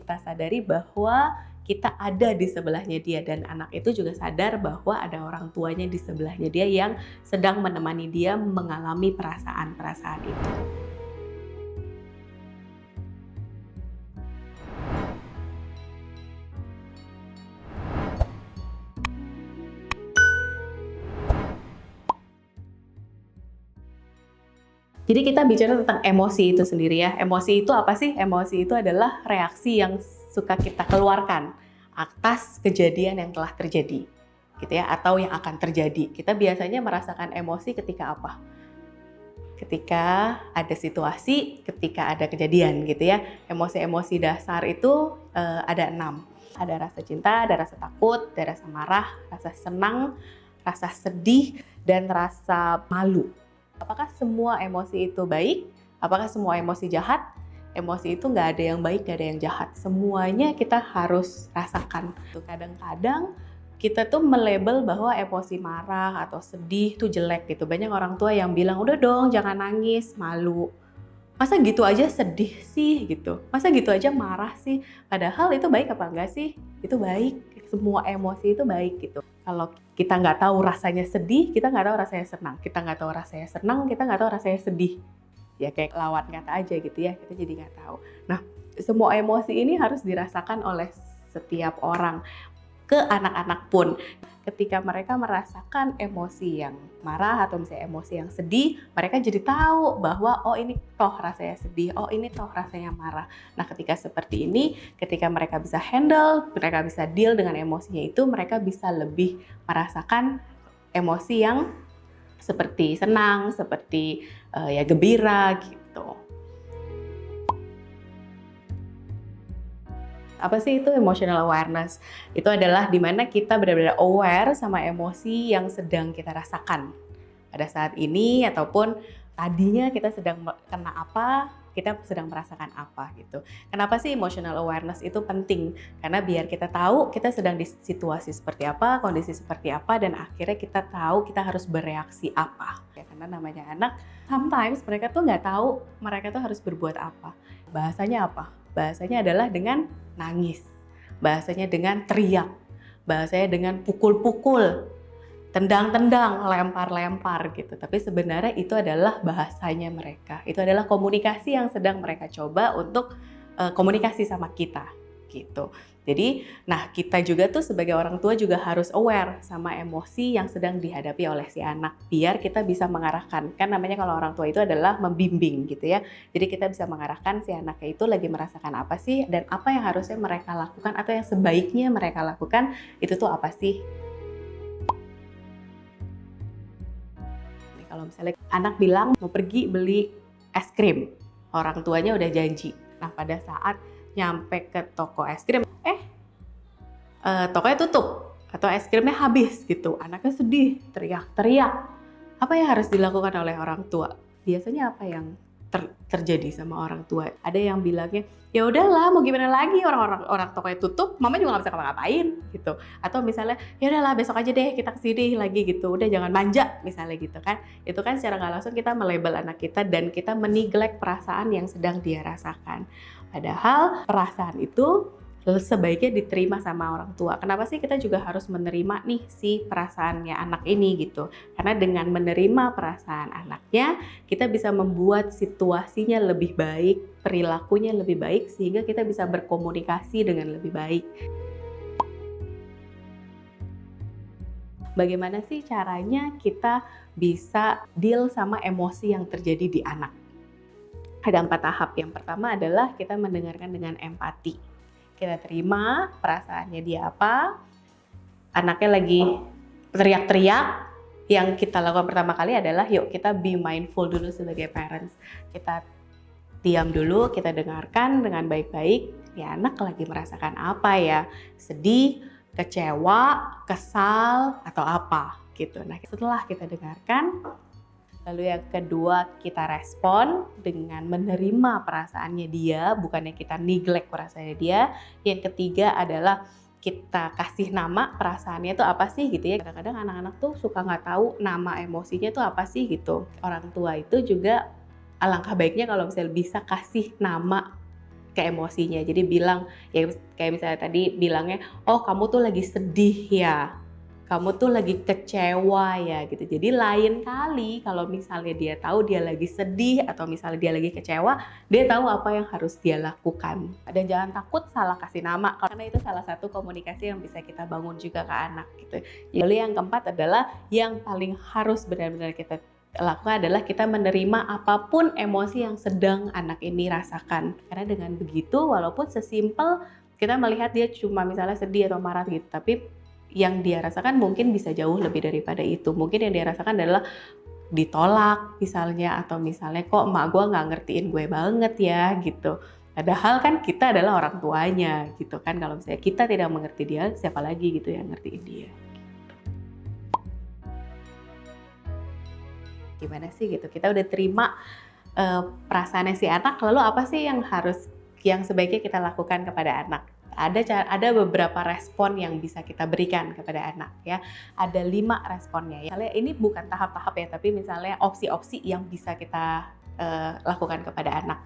kita sadari bahwa kita ada di sebelahnya dia, dan anak itu juga sadar bahwa ada orang tuanya di sebelahnya dia yang sedang menemani dia mengalami perasaan-perasaan itu. Jadi kita bicara tentang emosi itu sendiri ya. Emosi itu apa sih? Emosi itu adalah reaksi yang suka kita keluarkan atas kejadian yang telah terjadi, gitu ya, atau yang akan terjadi. Kita biasanya merasakan emosi ketika apa? Ketika ada situasi, ketika ada kejadian, gitu ya. Emosi-emosi dasar itu ada 6. Ada rasa cinta, ada rasa takut, ada rasa marah, rasa senang, rasa sedih, dan rasa malu. Apakah semua emosi itu baik? Apakah semua emosi jahat? Emosi itu nggak ada yang baik, nggak ada yang jahat. Semuanya kita harus rasakan. Kadang-kadang kita tuh melabel bahwa emosi marah atau sedih tuh jelek gitu. Banyak orang tua yang bilang, udah dong jangan nangis, malu. Masa gitu aja sedih sih gitu? Masa gitu aja marah sih? Padahal itu baik apa enggak sih? Itu baik. Semua emosi itu baik gitu. Kalau kita nggak tahu rasanya sedih, kita nggak tahu rasanya senang. Kita nggak tahu rasanya senang, kita nggak tahu rasanya sedih. Ya kayak lawan kata aja gitu ya, kita jadi nggak tahu. Nah, semua emosi ini harus dirasakan oleh setiap orang, ke anak-anak pun. Ketika mereka merasakan emosi yang marah atau misalnya emosi yang sedih, mereka jadi tahu bahwa oh ini toh rasanya sedih, oh ini toh rasanya marah. Nah ketika seperti ini, ketika mereka bisa handle, mereka bisa deal dengan emosinya itu, mereka bisa lebih merasakan emosi yang seperti senang, seperti ya gembira gitu. Apa sih itu emotional awareness? Itu adalah dimana kita benar-benar aware sama emosi yang sedang kita rasakan pada saat ini, ataupun tadinya kita sedang kena apa, kita sedang merasakan apa gitu. Kenapa sih emotional awareness itu penting? Karena biar kita tahu kita sedang di situasi seperti apa, kondisi seperti apa, dan akhirnya kita tahu kita harus bereaksi apa. Ya, karena namanya anak, sometimes mereka tuh nggak tahu mereka tuh harus berbuat apa. Bahasanya apa? Bahasanya adalah dengan nangis, bahasanya dengan teriak, bahasanya dengan pukul-pukul, tendang-tendang, lempar-lempar gitu. Tapi sebenarnya itu adalah bahasanya mereka. Itu adalah komunikasi yang sedang mereka coba untuk komunikasi sama kita gitu. Jadi, nah kita juga tuh sebagai orang tua juga harus aware sama emosi yang sedang dihadapi oleh si anak, biar kita bisa mengarahkan. Kan namanya kalau orang tua itu adalah membimbing gitu ya. Jadi kita bisa mengarahkan si anaknya itu lagi merasakan apa sih, dan apa yang harusnya mereka lakukan atau yang sebaiknya mereka lakukan itu tuh apa sih. Kalau misalnya anak bilang mau pergi beli es krim, orang tuanya udah janji. Nah pada saat nyampe ke toko es krim, tokonya tutup atau es krimnya habis gitu. Anaknya sedih, teriak-teriak. Apa yang harus dilakukan oleh orang tua? Biasanya apa yang terjadi sama orang tua? Ada yang bilangnya, ya udahlah mau gimana lagi, orang tokonya tutup, mama juga nggak bisa ngapa-ngapain gitu. Atau misalnya, ya udahlah besok aja deh kita kesini lagi gitu. Udah jangan manja misalnya gitu kan. Itu kan secara nggak langsung kita melabel anak kita dan kita meneglect perasaan yang sedang dia rasakan. Padahal perasaan itu sebaiknya diterima sama orang tua. Kenapa sih kita juga harus menerima nih si perasaannya anak ini gitu? Karena dengan menerima perasaan anaknya, kita bisa membuat situasinya lebih baik, perilakunya lebih baik, sehingga kita bisa berkomunikasi dengan lebih baik. Bagaimana sih caranya kita bisa deal sama emosi yang terjadi di anak? Ada 4 tahap. Yang pertama adalah kita mendengarkan dengan empati. Kita terima perasaannya dia apa, anaknya lagi teriak-teriak, yang kita lakukan pertama kali adalah yuk kita be mindful dulu sebagai parents. Kita diam dulu, kita dengarkan dengan baik-baik, ya anak lagi merasakan apa ya, sedih, kecewa, kesal, atau apa gitu. Nah setelah kita dengarkan, lalu yang kedua kita respon dengan menerima perasaannya dia, bukannya kita neglect perasaannya dia. Yang ketiga adalah kita kasih nama perasaannya itu apa sih gitu ya. Kadang-kadang anak-anak tuh suka nggak tahu nama emosinya itu apa sih gitu. Orang tua itu juga alangkah baiknya kalau misalnya bisa kasih nama ke emosinya. Jadi bilang, ya kayak misalnya tadi bilangnya, oh kamu tuh lagi sedih ya, kamu tuh lagi kecewa ya gitu. Jadi lain kali kalau misalnya dia tahu dia lagi sedih atau misalnya dia lagi kecewa, dia tahu apa yang harus dia lakukan. Dan jangan takut salah kasih nama, karena itu salah satu komunikasi yang bisa kita bangun juga ke anak gitu. Lalu yang keempat adalah yang paling harus benar-benar kita lakukan adalah kita menerima apapun emosi yang sedang anak ini rasakan. Karena dengan begitu, walaupun sesimpel kita melihat dia cuma misalnya sedih atau marah gitu, tapi yang dia rasakan mungkin bisa jauh lebih daripada itu. Mungkin yang dia rasakan adalah ditolak misalnya, atau misalnya kok emak gue nggak ngertiin gue banget ya gitu. Padahal kan kita adalah orang tuanya gitu kan. Kalau misalnya kita tidak mengerti dia, siapa lagi gitu yang ngertiin dia. Gimana sih gitu, kita udah terima perasaannya si anak, lalu apa sih yang sebaiknya kita lakukan kepada anak? Ada beberapa respon yang bisa kita berikan kepada anak ya. Ada 5 responnya ya. Misalnya ini bukan tahap-tahap ya, tapi misalnya opsi-opsi yang bisa kita lakukan kepada anak.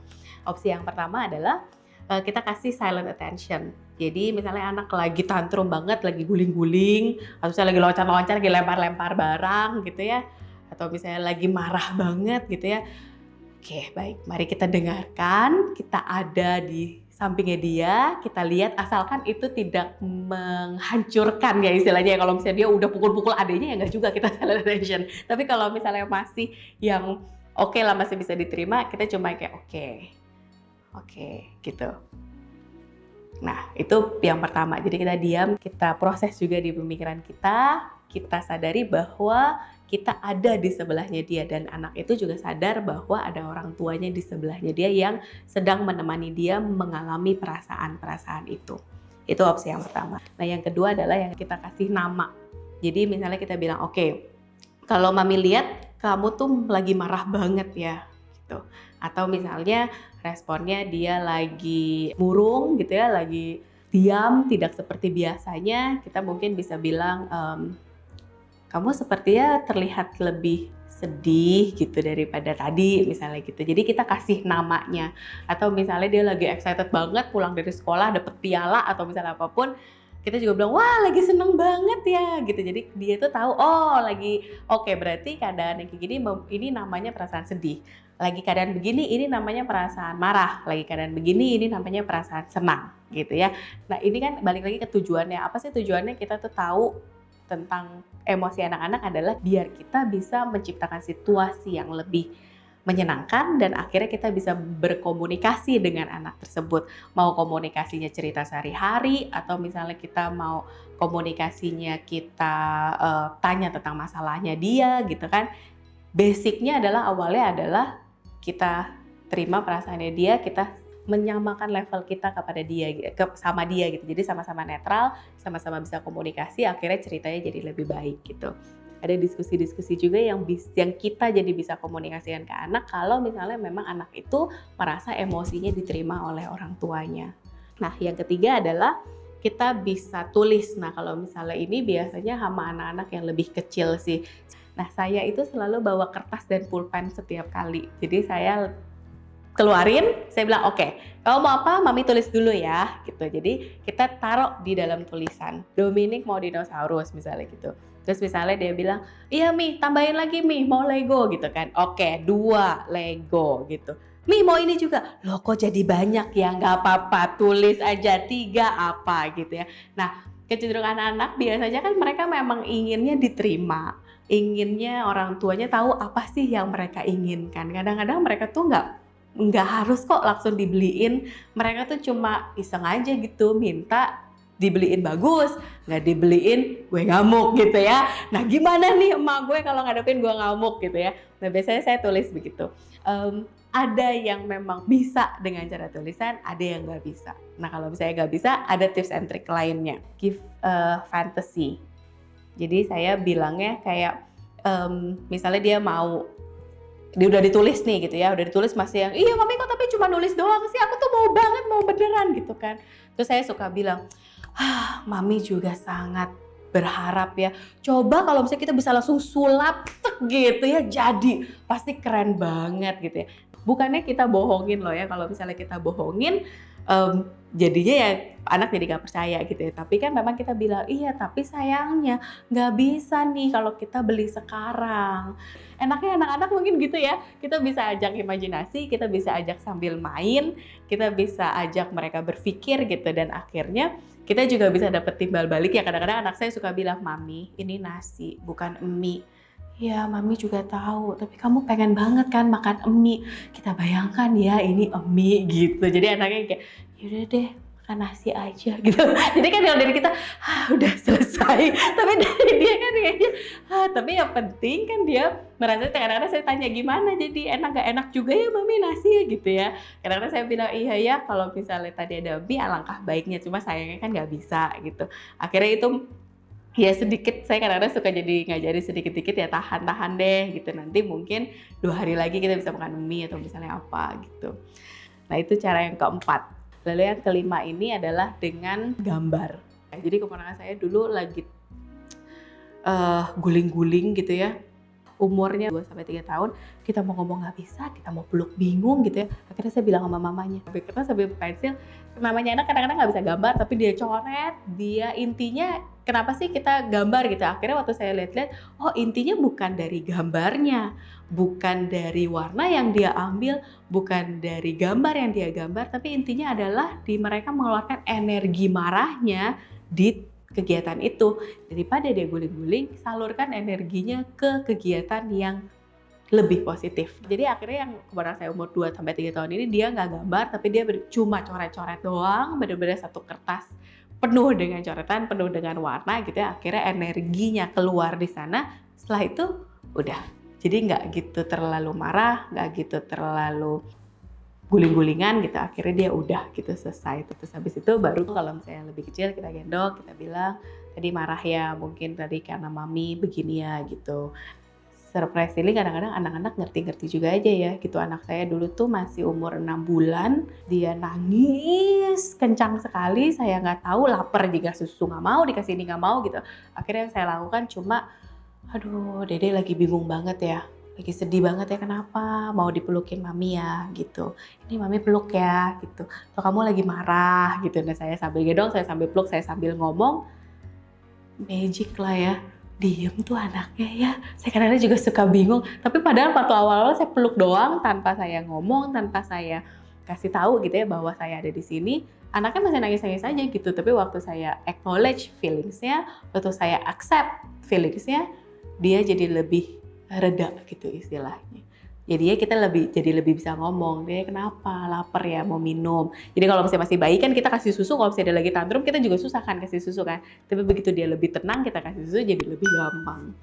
Opsi yang pertama adalah kita kasih silent attention. Jadi misalnya anak lagi tantrum banget, lagi guling-guling, atau misalnya lagi loncat-loncat, lagi lempar-lempar barang gitu ya, atau misalnya lagi marah banget gitu ya. Oke, baik, mari kita dengarkan, kita ada di sampingnya dia, kita lihat, asalkan itu tidak menghancurkan ya istilahnya. Kalau misalnya dia udah pukul-pukul adanya ya nggak juga kita silent attention. Tapi kalau misalnya masih yang oke lah, masih bisa diterima, kita cuma kayak oke gitu. Nah itu yang pertama, jadi kita diam, kita proses juga di pemikiran kita sadari bahwa kita ada di sebelahnya dia, dan anak itu juga sadar bahwa ada orang tuanya di sebelahnya dia yang sedang menemani dia mengalami perasaan-perasaan itu. Itu opsi yang pertama. Nah yang kedua adalah yang kita kasih nama. Jadi misalnya kita bilang, oke, kalau mami lihat kamu tuh lagi marah banget ya gitu. Atau misalnya responnya dia lagi murung gitu ya, lagi diam, tidak seperti biasanya, kita mungkin bisa bilang, kamu sepertinya terlihat lebih sedih gitu daripada tadi misalnya gitu. Jadi kita kasih namanya. Atau misalnya dia lagi excited banget pulang dari sekolah dapet piala atau misalnya apapun, kita juga bilang wah lagi seneng banget ya gitu. Jadi dia tuh tahu oke, berarti keadaan yang kayak gini ini namanya perasaan sedih. Lagi keadaan begini ini namanya perasaan marah. Lagi keadaan begini ini namanya perasaan senang gitu ya. Nah ini kan balik lagi ke tujuannya. Apa sih tujuannya kita tuh tahu tentang emosi anak-anak adalah biar kita bisa menciptakan situasi yang lebih menyenangkan dan akhirnya kita bisa berkomunikasi dengan anak tersebut. Mau komunikasinya cerita sehari-hari atau misalnya kita mau komunikasinya kita tanya tentang masalahnya dia gitu kan. Basicnya adalah awalnya adalah kita terima perasaannya dia, kita menyamakan level kita kepada dia, sama dia gitu. Jadi sama-sama netral, sama-sama bisa komunikasi, akhirnya ceritanya jadi lebih baik gitu. Ada diskusi-diskusi juga yang kita jadi bisa komunikasikan ke anak kalau misalnya memang anak itu merasa emosinya diterima oleh orang tuanya. Nah, yang ketiga adalah kita bisa tulis. Nah, kalau misalnya ini biasanya sama anak-anak yang lebih kecil sih. Nah, saya itu selalu bawa kertas dan pulpen setiap kali. Jadi saya keluarin, saya bilang oke, kamu mau apa? Mami tulis dulu ya, gitu. Jadi kita taruh di dalam tulisan. Dominic mau dinosaurus misalnya gitu. Terus misalnya dia bilang, iya Mi, tambahin lagi Mi, mau Lego gitu kan. Oke, 2 Lego gitu. Mi mau ini juga. Loh kok jadi banyak ya? Nggak apa-apa, tulis aja 3 apa gitu ya. Nah, kecenderungan anak biasanya kan mereka memang inginnya diterima. Inginnya orang tuanya tahu apa sih yang mereka inginkan. Kadang-kadang mereka tuh nggak harus kok langsung dibeliin, mereka tuh cuma iseng aja gitu minta dibeliin bagus, nggak dibeliin gue ngamuk gitu ya. Nah gimana nih emak gue kalau ngadepin gue ngamuk gitu ya. Nah biasanya saya tulis begitu. Ada yang memang bisa dengan cara tulisan, ada yang nggak bisa. Nah kalau misalnya nggak bisa, ada tips and trick lainnya. Give fantasy. Jadi saya bilangnya kayak misalnya dia udah ditulis nih gitu ya, udah ditulis masih yang iya mami kok tapi cuma nulis doang sih, aku tuh mau banget, mau beneran gitu kan. Terus saya suka bilang, mami juga sangat berharap ya, coba kalau misalnya kita bisa langsung sulap gitu ya, jadi pasti keren banget gitu ya. Bukannya kita bohongin loh ya, kalau misalnya kita bohongin Jadinya ya anak jadi nggak percaya gitu ya. Tapi kan memang kita bilang, iya tapi sayangnya nggak bisa nih kalau kita beli sekarang. Enaknya anak-anak mungkin gitu ya, kita bisa ajak imajinasi, kita bisa ajak sambil main, kita bisa ajak mereka berpikir gitu, dan akhirnya kita juga bisa dapet timbal balik ya. Kadang-kadang anak saya suka bilang, "Mami, ini nasi bukan mie." Ya, Mami juga tahu, tapi kamu pengen banget kan makan mie. Kita bayangkan ya ini mie gitu. Jadi anaknya kayak, yaudah deh makan nasi aja gitu. Jadi kan kalau dari kita, udah selesai. Tapi dari dia kan kayaknya, tapi yang penting kan dia merasa, kadang-kadang saya tanya gimana jadi enak gak enak juga ya Mami nasi ya gitu ya. Kadang-kadang saya bilang iya ya kalau misalnya tadi ada mie alangkah baiknya, cuma sayangnya kan nggak bisa gitu. Akhirnya itu ya sedikit, saya kadang-kadang suka jadi ngajarin sedikit-sedikit ya, tahan-tahan deh gitu. Nanti mungkin 2 hari lagi kita bisa makan mie atau misalnya apa gitu. Nah itu cara yang keempat. Lalu yang kelima ini adalah dengan gambar. Jadi keponakan saya dulu lagi guling-guling gitu ya. Umurnya 2-3 tahun, kita mau ngomong nggak bisa, kita mau peluk bingung gitu ya. Akhirnya saya bilang sama mamanya, karena sambil pensil, namanya anak kadang-kadang nggak bisa gambar, tapi dia coret, dia intinya kenapa sih kita gambar gitu. Akhirnya waktu saya lihat-lihat, oh intinya bukan dari gambarnya, bukan dari warna yang dia ambil, bukan dari gambar yang dia gambar, tapi intinya adalah di mereka mengeluarkan energi marahnya di kegiatan itu. Daripada dia guling-guling, salurkan energinya ke kegiatan yang lebih positif. Jadi akhirnya yang keponakan saya umur 2-3 tahun ini, dia nggak gambar, tapi dia cuma coret-coret doang, bener-bener satu kertas penuh dengan coretan, penuh dengan warna gitu ya. Akhirnya energinya keluar di sana, setelah itu udah. Jadi nggak gitu terlalu marah, nggak gitu terlalu guling-gulingan gitu, akhirnya dia udah gitu selesai. Terus habis itu baru kalau misalnya lebih kecil kita gendong, kita bilang tadi marah ya, mungkin tadi karena mami begini ya gitu. Surprisingly kadang-kadang anak-anak ngerti-ngerti juga aja ya gitu. Anak saya dulu tuh masih umur 6 bulan, dia nangis kencang sekali, saya nggak tahu, lapar juga susu nggak mau, dikasih ini nggak mau gitu. Akhirnya yang saya lakukan cuma, aduh Dede lagi bingung banget ya, lagi sedih banget ya, kenapa? Mau dipelukin mami ya gitu. Ini mami peluk ya gitu. Atau kamu lagi marah gitu. Dan saya sambil gendong, saya sambil peluk, saya sambil ngomong. Magic lah ya. Diem tuh anaknya ya. Saya kadang-kadang juga suka bingung. Tapi padahal waktu awal-awal saya peluk doang tanpa saya ngomong, tanpa saya kasih tahu gitu ya bahwa saya ada di sini. Anaknya masih nangis-nangis aja gitu. Tapi waktu saya acknowledge feelings-nya, waktu saya accept feelings-nya, dia jadi lebih reda gitu istilahnya. Jadinya kita jadi lebih bisa ngomong, dia kenapa, lapar ya, mau minum. Jadi kalau misalnya masih bayi kan kita kasih susu, kalau misalnya dia lagi tantrum kita juga susah kan kasih susu kan. Tapi begitu dia lebih tenang, kita kasih susu jadi lebih gampang.